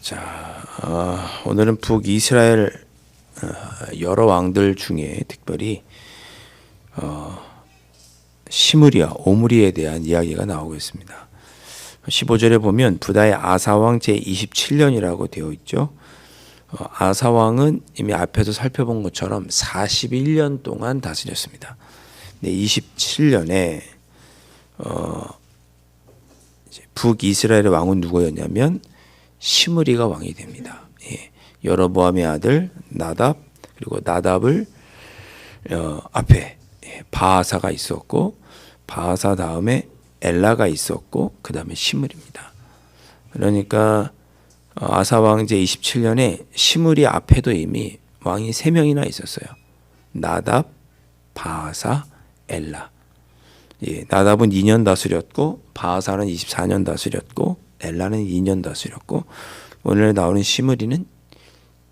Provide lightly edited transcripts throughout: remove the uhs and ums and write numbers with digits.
자, 오늘은 북이스라엘 여러 왕들 중에 특별히 시므리와 오므리에 대한 이야기가 나오고 있습니다. 15절에 보면 부다의 아사왕 제27년이라고 되어 있죠. 아사왕은 이미 앞에서 살펴본 것처럼 41년 동안 다스렸습니다. 네, 27년에 북이스라엘의 왕은 누구였냐면 시므리가 왕이 됩니다. 예. 여로보암의 아들 나답, 그리고 나답을 앞에 바하사가 있었고, 바하사 다음에 엘라가 있었고, 그 다음에 시므리입니다. 그러니까 아사 왕제 27년에 시므리 앞에도 이미 왕이 3명이나 있었어요. 나답, 바하사, 엘라. 예, 나답은 2년 다스렸고, 바하사는 24년 다스렸고, 엘라는 2년 다스렸고, 오늘 나오는 시므리는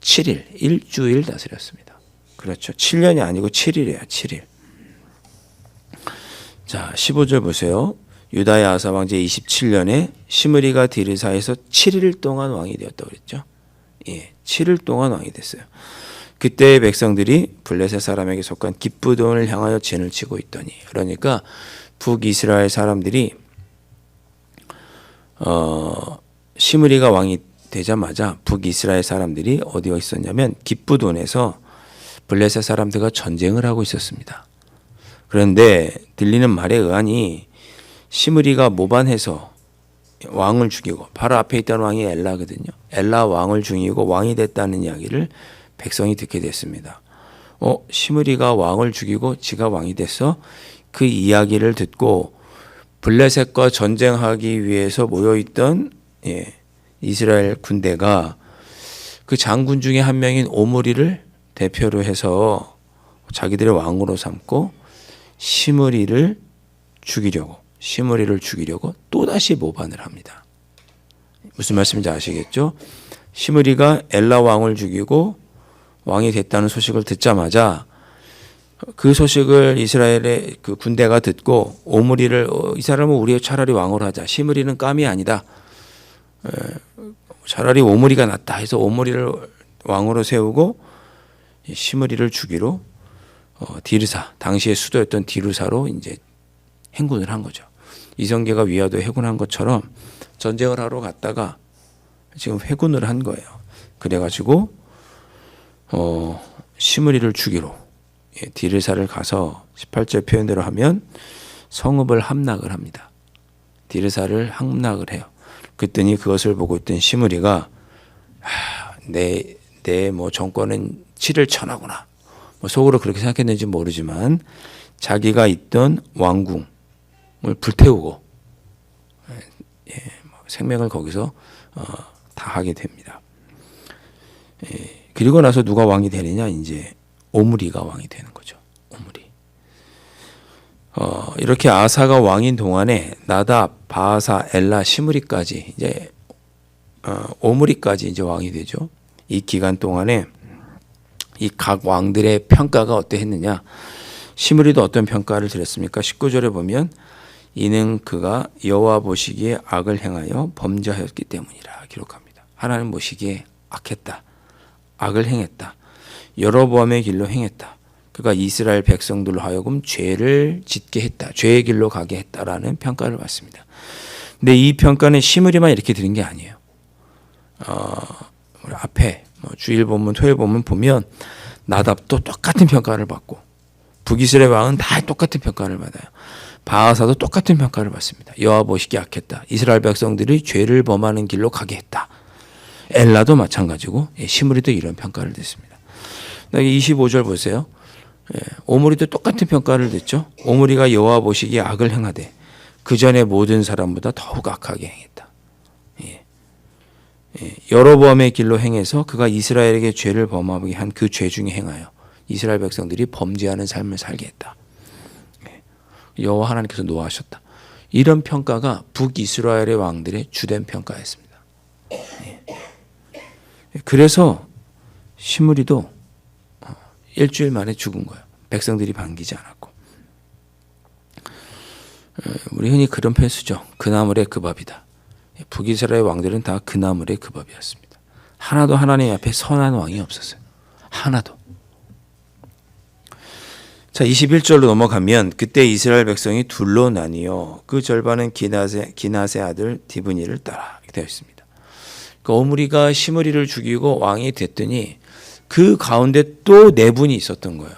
7일, 일주일 다스렸습니다. 그렇죠. 7년이 아니고 7일이에요. 7일. 자, 15절 보세요. 유다의 아사 왕제 27년에 시므리가 디르사에서 7일 동안 왕이 되었다고 그랬죠. 예, 7일 동안 왕이 됐어요. 그때의 백성들이 블레셋 사람에게 속한 기브돈을 향하여 진을 치고 있더니, 그러니까 북이스라엘 사람들이 시므리가 왕이 되자마자 북이스라엘 사람들이 어디에 있었냐면 기브돈에서 블레셋 사람들과 전쟁을 하고 있었습니다. 그런데 들리는 말에 의하니 시므리가 모반해서 왕을 죽이고, 바로 앞에 있던 왕이 엘라거든요. 엘라 왕을 죽이고 왕이 됐다는 이야기를 백성이 듣게 됐습니다. 시므리가 왕을 죽이고 지가 왕이 됐어? 그 이야기를 듣고 블레셋과 전쟁하기 위해서 모여있던 이스라엘 군대가 그 장군 중에 한 명인 오므리를 대표로 해서 자기들의 왕으로 삼고 시므리를 죽이려고 또다시 모반을 합니다. 무슨 말씀인지 아시겠죠? 시므리가 엘라 왕을 죽이고 왕이 됐다는 소식을 듣자마자 그 소식을 이스라엘의 그 군대가 듣고 오므리를 이 사람은 우리 차라리 왕으로 하자. 시므리는 깜이 아니다. 차라리 오므리가 낫다 해서 오므리를 왕으로 세우고 시므리를 죽이로 디르사, 당시의 수도였던 디르사로 이제 행군을 한 거죠. 이성계가 위화도에 해군한 것처럼 전쟁을 하러 갔다가 지금 회군을 한 거예요. 그래가지고 시므리를 죽이로 디르사를 가서 18절 표현대로 하면 성읍을 함락을 합니다. 디르사를 함락을 해요. 그랬더니 그것을 보고 있던 시므리가 내 정권은 7일 천하구나. 속으로 그렇게 생각했는지 모르지만 자기가 있던 왕궁을 불태우고 생명을 거기서 다하게 됩니다. 그리고 나서 누가 왕이 되느냐? 이제 오므리가 왕이 되는 거죠. 오므리. 이렇게 아사가 왕인 동안에 나답, 바하사, 엘라, 시므리까지 이제 오므리까지 이제 왕이 되죠. 이 기간 동안에 이 각 왕들의 평가가 어떠했느냐? 시므리도 어떤 평가를 드렸습니까? 19절에 보면 이는 그가 여호와 보시기에 악을 행하여 범죄하였기 때문이라 기록합니다. 하나님 보시기에 악했다. 악을 행했다. 여로보암의 길로 행했다. 그가 이스라엘 백성들로 하여금 죄를 짓게 했다. 죄의 길로 가게 했다라는 평가를 받습니다. 근데 이 평가는 시므리만 이렇게 드린 게 아니에요. 우리 앞에 주일 본문, 토요일 본문 보면 나답도 똑같은 평가를 받고 북이스라엘 왕은 다 똑같은 평가를 받아요. 바하사도 똑같은 평가를 받습니다. 여호와 보시기에 악했다. 이스라엘 백성들이 죄를 범하는 길로 가게 했다. 엘라도 마찬가지고 시므리도 이런 평가를 듣습니다. 25절 보세요. 오므리도 똑같은 평가를 듣죠. 오므리가 여호와 보시기에 악을 행하되 그 전에 모든 사람보다 더욱 악하게 행했다. 여로보암의 길로 행해서 그가 이스라엘에게 죄를 범하게 한 그 죄 중에 행하여 이스라엘 백성들이 범죄하는 삶을 살게 했다. 여호와 하나님께서 노하셨다. 이런 평가가 북이스라엘의 왕들의 주된 평가였습니다. 그래서 시므리도 일주일 만에 죽은 거예요. 백성들이 반기지 않았고. 우리 흔히 그런 표현 쓰죠. 그나물의 그 밥이다. 북이스라엘 왕들은 다 그나물의 그 밥이었습니다. 하나도 하나님 앞에 선한 왕이 없었어요. 하나도. 자, 21절로 넘어가면 그때 이스라엘 백성이 둘로 나뉘어 그 절반은 기낫의 아들 디브니를 따라 이렇게 되어 있습니다. 그 오므리가 시므리를 죽이고 왕이 됐더니 그 가운데 또 네 분이 있었던 거예요.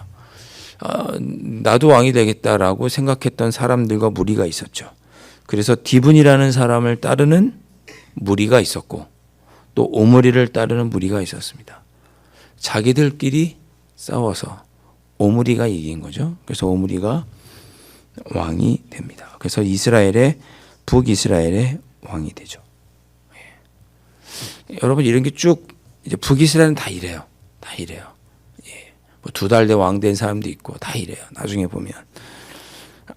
나도 왕이 되겠다라고 생각했던 사람들과 무리가 있었죠. 그래서 디분이라는 사람을 따르는 무리가 있었고 또 오므리를 따르는 무리가 있었습니다. 자기들끼리 싸워서 오므리가 이긴 거죠. 그래서 오므리가 왕이 됩니다. 그래서 북이스라엘의 왕이 되죠. 여러분 이런 게 쭉 이제 북이스라엘은 다 이래요. 다 이래요. 뭐 2달 돼 왕 된 사람도 있고 다 이래요. 나중에 보면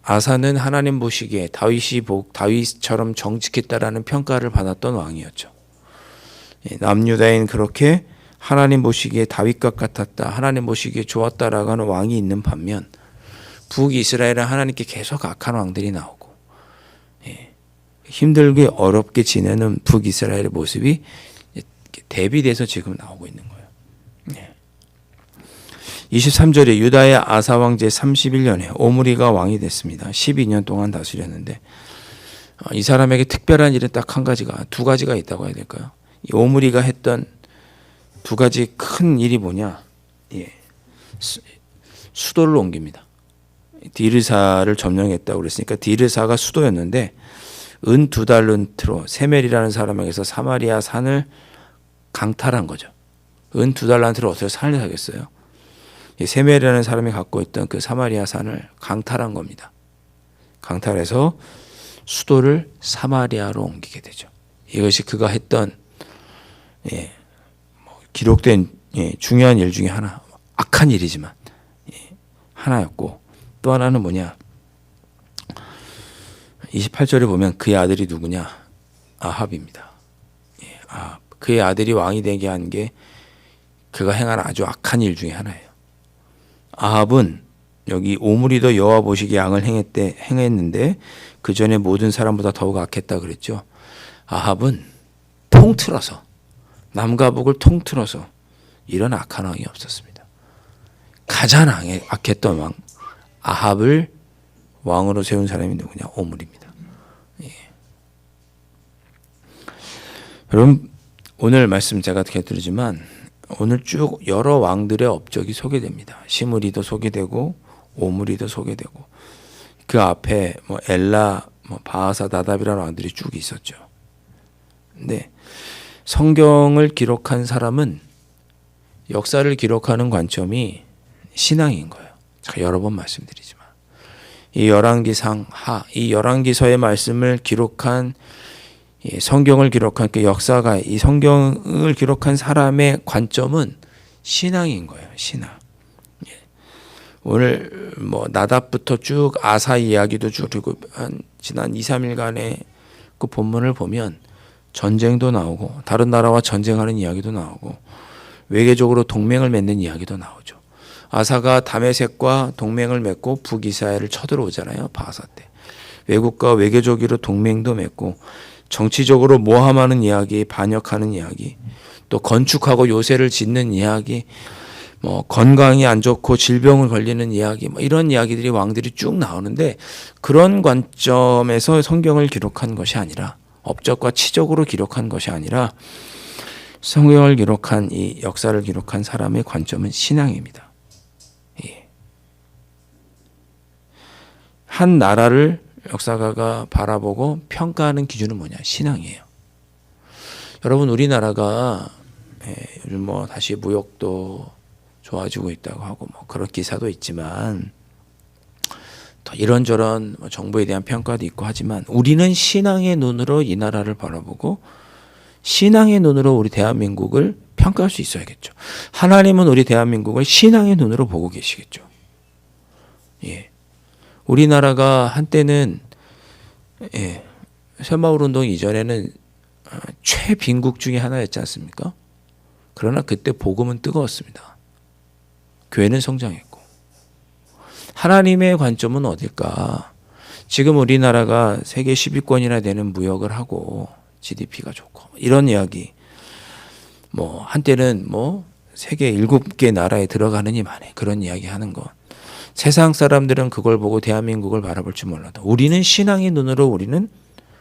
아사는 하나님 보시기에 다윗처럼 정직했다라는 평가를 받았던 왕이었죠. 남유다인 그렇게 하나님 보시기에 다윗과 같았다, 하나님 보시기에 좋았다라고 하는 왕이 있는 반면 북이스라엘은 하나님께 계속 악한 왕들이 나오고 힘들게 어렵게 지내는 북이스라엘의 모습이 대비돼서 지금 나오고 있는 거예요. 23절에 유다의 아사 왕 제 31년에 오므리가 왕이 됐습니다. 12년 동안 다스렸는데 이 사람에게 특별한 일은 딱 두 가지가 있다고 해야 될까요? 이 오므리가 했던 두 가지 큰 일이 뭐냐? 수도를 옮깁니다. 디르사를 점령했다고 그랬으니까 디르사가 수도였는데 은 2달란트로 세멜이라는 사람에게서 사마리아 산을 강탈한 거죠. 은 2달란트로 어떻게 산을 사겠어요? 세멜이라는 사람이 갖고 있던 그 사마리아 산을 강탈한 겁니다. 강탈해서 수도를 사마리아로 옮기게 되죠. 이것이 그가 했던 기록된 중요한 일 중에 하나, 악한 일이지만 하나였고, 또 하나는 뭐냐? 28절에 보면 그의 아들이 누구냐? 아합입니다. 아합. 그의 아들이 왕이 되게 한 게 그가 행한 아주 악한 일 중에 하나예요. 아합은 여기 오므리도 여호와 보시기에 양을 행했는데 그 전에 모든 사람보다 더욱 악했다 그랬죠. 아합은 통틀어서 남과 북을 통틀어서 이런 악한 왕이 없었습니다. 가장 악했던 왕 아합을 왕으로 세운 사람이 누구냐? 오므리입니다. 여러분 오늘 말씀 제가 드리지만 오늘 쭉 여러 왕들의 업적이 소개됩니다. 시므리도 소개되고 오므리도 소개되고 그 앞에 엘라, 바하사, 나답이라는 왕들이 쭉 있었죠. 근데 성경을 기록한 사람은 역사를 기록하는 관점이 신앙인 거예요. 제가 여러 번 말씀드리지만 이 열왕기상 하, 이 열왕기서의 말씀을 기록한 성경을 기록한 그 역사가 이 성경을 기록한 사람의 관점은 신앙인 거예요. 신앙. 오늘 나답부터 쭉 아사 이야기도 쭉 그리고 지난 2, 3일간의 그 본문을 보면 전쟁도 나오고 다른 나라와 전쟁하는 이야기도 나오고 외교적으로 동맹을 맺는 이야기도 나오죠. 아사가 다메섹과 동맹을 맺고 북이스라엘을 쳐들어오잖아요. 바하사 때. 외국과 외교적으로 동맹도 맺고 정치적으로 모함하는 이야기, 반역하는 이야기, 또 건축하고 요새를 짓는 이야기, 건강이 안 좋고 질병을 걸리는 이야기, 이런 이야기들이 왕들이 쭉 나오는데 그런 관점에서 성경을 기록한 것이 아니라 업적과 치적으로 기록한 것이 아니라 성경을 기록한 이 역사를 기록한 사람의 관점은 신앙입니다. 한 나라를 역사가가 바라보고 평가하는 기준은 뭐냐? 신앙이에요. 여러분 우리나라가 요즘 다시 무역도 좋아지고 있다고 하고 그런 기사도 있지만 또 이런저런 정부에 대한 평가도 있고 하지만 우리는 신앙의 눈으로 이 나라를 바라보고 신앙의 눈으로 우리 대한민국을 평가할 수 있어야겠죠. 하나님은 우리 대한민국을 신앙의 눈으로 보고 계시겠죠. 우리나라가 한때는 새마을운동 이전에는 최빈국 중에 하나였지 않습니까? 그러나 그때 복음은 뜨거웠습니다. 교회는 성장했고. 하나님의 관점은 어딜까? 지금 우리나라가 세계 10위권이나 되는 무역을 하고 GDP가 좋고 이런 이야기. 뭐 한때는 뭐 세계 7개 나라에 들어가느니 만에 그런 이야기 하는 거. 세상 사람들은 그걸 보고 대한민국을 바라볼 줄 몰라도 우리는 신앙의 눈으로 우리는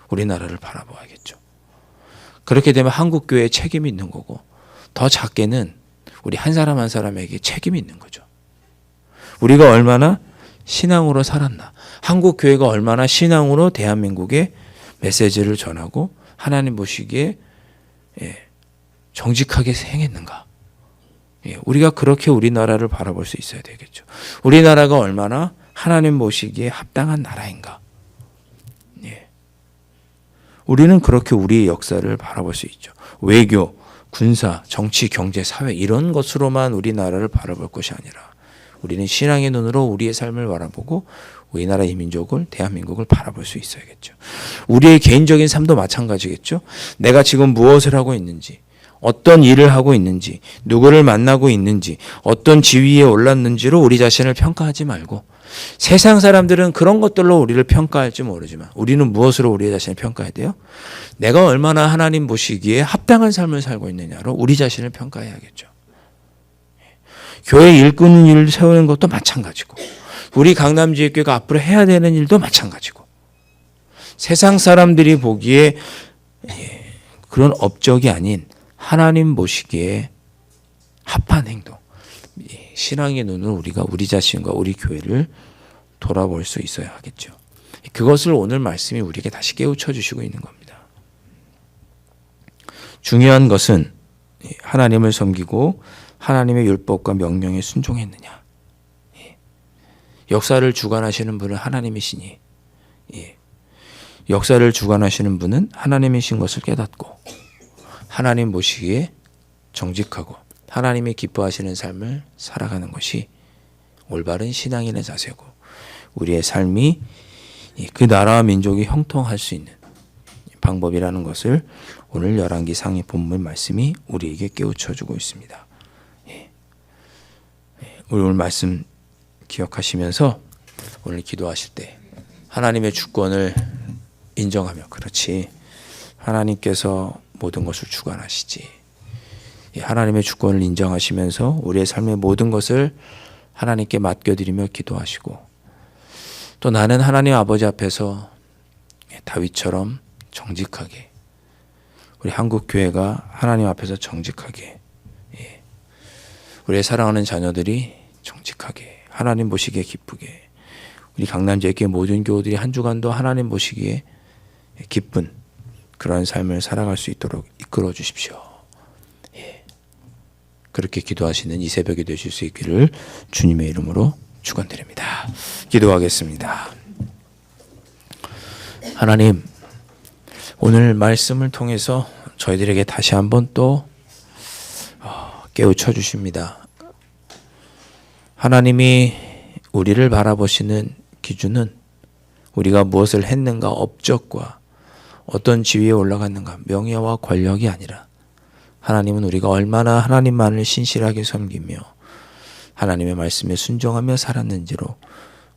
우리나라를 바라봐야겠죠. 그렇게 되면 한국 교회에 책임이 있는 거고 더 작게는 우리 한 사람 한 사람에게 책임이 있는 거죠. 우리가 얼마나 신앙으로 살았나. 한국 교회가 얼마나 신앙으로 대한민국에 메시지를 전하고 하나님 보시기에 정직하게 행했는가. 우리가 그렇게 우리나라를 바라볼 수 있어야 되겠죠. 우리나라가 얼마나 하나님 보시기에 합당한 나라인가. 우리는 그렇게 우리의 역사를 바라볼 수 있죠. 외교, 군사, 정치, 경제, 사회 이런 것으로만 우리나라를 바라볼 것이 아니라 우리는 신앙의 눈으로 우리의 삶을 바라보고 우리나라 이민족을 대한민국을 바라볼 수 있어야겠죠. 우리의 개인적인 삶도 마찬가지겠죠. 내가 지금 무엇을 하고 있는지, 어떤 일을 하고 있는지, 누구를 만나고 있는지, 어떤 지위에 올랐는지로 우리 자신을 평가하지 말고 세상 사람들은 그런 것들로 우리를 평가할지 모르지만 우리는 무엇으로 우리 자신을 평가해야 돼요? 내가 얼마나 하나님 보시기에 합당한 삶을 살고 있느냐로 우리 자신을 평가해야겠죠. 교회 일꾼 일을 세우는 것도 마찬가지고 우리 강남지역교회가 앞으로 해야 되는 일도 마찬가지고 세상 사람들이 보기에 그런 업적이 아닌 하나님 보시기에 합한 행동, 신앙의 눈으로 우리가 우리 자신과 우리 교회를 돌아볼 수 있어야 하겠죠. 그것을 오늘 말씀이 우리에게 다시 깨우쳐 주시고 있는 겁니다. 중요한 것은 하나님을 섬기고 하나님의 율법과 명령에 순종했느냐. 역사를 주관하시는 분은 하나님이시니 역사를 주관하시는 분은 하나님이신 것을 깨닫고 하나님 보시기에 정직하고 하나님이 기뻐하시는 삶을 살아가는 것이 올바른 신앙인의 자세고 우리의 삶이 그 나라와 민족이 형통할 수 있는 방법이라는 것을 오늘 열왕기 상위 본문 말씀이 우리에게 깨우쳐주고 있습니다. 우리 오늘 말씀 기억하시면서 오늘 기도하실 때 하나님의 주권을 인정하며 그렇지 하나님께서 모든 것을 주관하시지 하나님의 주권을 인정하시면서 우리의 삶의 모든 것을 하나님께 맡겨드리며 기도하시고 또 나는 하나님 아버지 앞에서 다윗처럼 정직하게 우리 한국교회가 하나님 앞에서 정직하게 우리의 사랑하는 자녀들이 정직하게 하나님 보시기에 기쁘게 우리 강남지역의 모든 교우들이 한 주간도 하나님 보시기에 기쁜 그러한 삶을 살아갈 수 있도록 이끌어 주십시오. 그렇게 기도하시는 이 새벽이 되실 수 있기를 주님의 이름으로 축원드립니다. 기도하겠습니다. 하나님, 오늘 말씀을 통해서 저희들에게 다시 한번 또 깨우쳐 주십니다. 하나님이 우리를 바라보시는 기준은 우리가 무엇을 했는가 업적과 어떤 지위에 올라갔는가 명예와 권력이 아니라 하나님은 우리가 얼마나 하나님만을 신실하게 섬기며 하나님의 말씀에 순종하며 살았는지로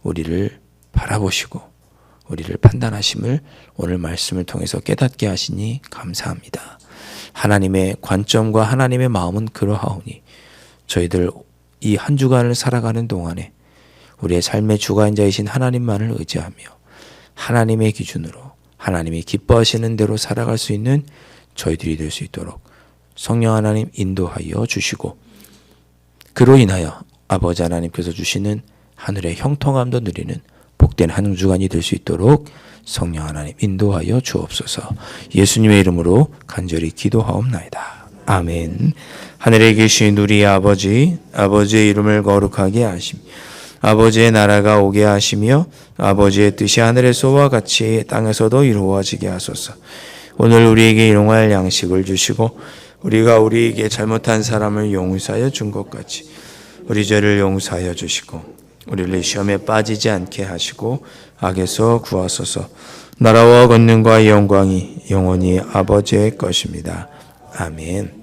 우리를 바라보시고 우리를 판단하심을 오늘 말씀을 통해서 깨닫게 하시니 감사합니다. 하나님의 관점과 하나님의 마음은 그러하오니 저희들 이 한 주간을 살아가는 동안에 우리의 삶의 주관자이신 하나님만을 의지하며 하나님의 기준으로 하나님이 기뻐하시는 대로 살아갈 수 있는 저희들이 될 수 있도록 성령 하나님 인도하여 주시고 그로 인하여 아버지 하나님께서 주시는 하늘의 형통함도 누리는 복된 한 주간이 될 수 있도록 성령 하나님 인도하여 주옵소서. 예수님의 이름으로 간절히 기도하옵나이다. 아멘. 하늘에 계신 우리 아버지, 아버지의 이름을 거룩하게 하시며 아버지의 나라가 오게 하시며 아버지의 뜻이 하늘에서와 같이 땅에서도 이루어지게 하소서. 오늘 우리에게 일용할 양식을 주시고 우리가 우리에게 잘못한 사람을 용서하여 준 것 같이 우리 죄를 용서하여 주시고 우리를 시험에 빠지지 않게 하시고 악에서 구하소서. 나라와 권능과 영광이 영원히 아버지의 것입니다. 아멘.